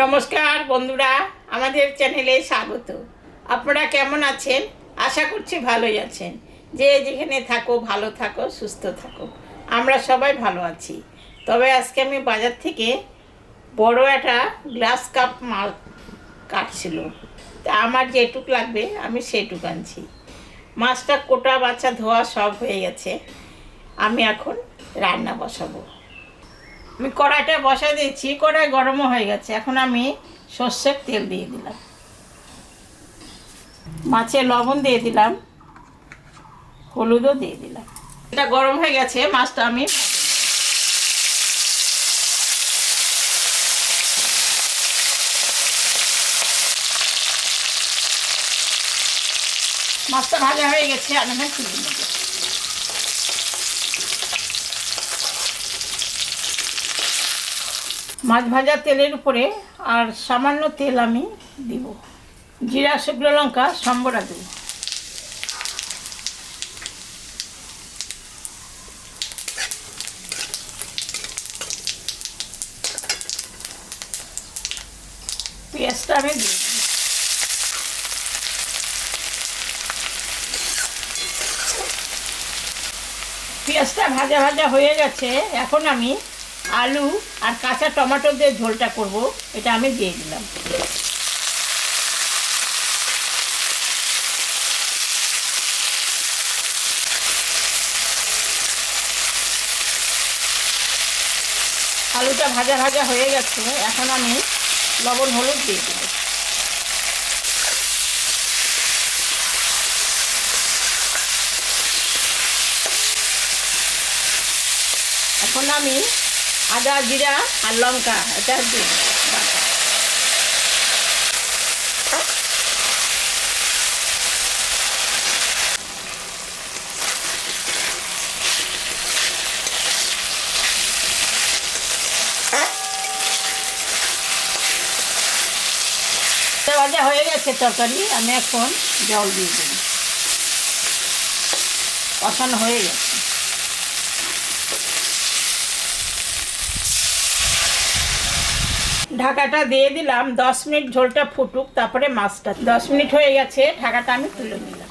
নমস্কার বন্ধুরা, আমাদের চ্যানেলে স্বাগত। আপনারা কেমন আছেন? আশা করছি ভালোই আছেন। যে যেখানে থাকো ভালো থাকো, সুস্থ থাকো। আমরা সবাই ভালো আছি। তবে আজকে আমি বাজার থেকে বড় একটা গ্লাস কাপ মাল কাটছিল, তা আমার যেটুক লাগবে আমি সেটুক আনছি। মাছটা কোটা বাছা ধোয়া সব হয়ে গেছে। আমি এখন রান্না বসাবো। আমি কড়াইটা বসা দিয়েছি, কড়াই গরমও হয়ে গেছে। এখন আমি সর্ষের তেল দিয়ে দিলাম, মাছে লবণ দিয়ে দিলাম, হলুদও দিয়ে দিলাম। এটা গরম হয়ে গেছে, মাছটা আমি মাছটা ভাজা হয়ে গেছে। আমি এখন তুলে নেব। মাছ ভাজা তেলের উপরে আর সামান্য তেল আমি দিব। জিরা, শুকনো লঙ্কা, সম্বরা দেব। পেঁয়াজটা আমি দিই। পেঁয়াজটা ভাজা ভাজা হয়ে গেছে। এখন আমি আলু আর কাঁচা টমেটো দিয়ে ঝোলটা করব, এটা আমি দিয়ে দিলাম। আলুটা ভাজা ভাজা হয়ে গেছে। এখন আমি লবণ হলুদ দিয়ে দেব। এখন আমি আদা, জিরা আর লঙ্কা এটা দিয়ে দেব। ভাজা হয়ে গেছে তরকারি, আমি এখন জল দিয়ে দেব। কষানো হয়ে গেছে। ঢাকাটা দিয়ে দিলাম, 10 মিনিট ঝোলটা ফুটুক, তারপরে মাছটা। 10 মিনিট হয়ে গেছে, ঢাকাটা আমি তুলে নিলাম।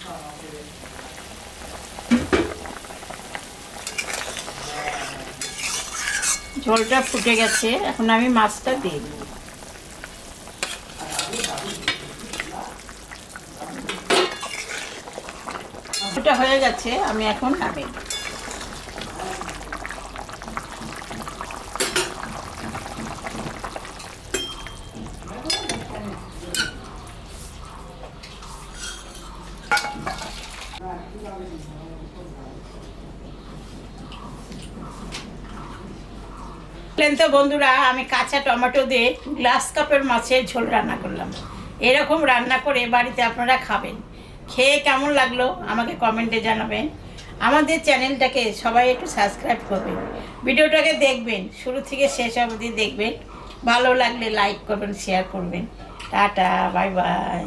ঝোলটা ফুটে গেছে, এখন আমি মাছটা দিয়ে দেব। ওটা হয়ে গেছে, আমি এখন নামিয়ে দেব। তো বন্ধুরা, আমি কাঁচা টমেটো দিয়ে গ্লাস কাপের মাছের ঝোল রান্না করলাম। এরকম রান্না করে বাড়িতে আপনারা খাবেন। খেয়ে কেমন লাগলো আমাকে কমেন্টে জানাবেন। আমাদের চ্যানেলটাকে সবাই একটু সাবস্ক্রাইব করবেন, ভিডিওটাকে দেখবেন, শুরু থেকে শেষ অবধি দেখবেন। ভালো লাগলে লাইক করবেন, শেয়ার করবেন। Tata, bye bye.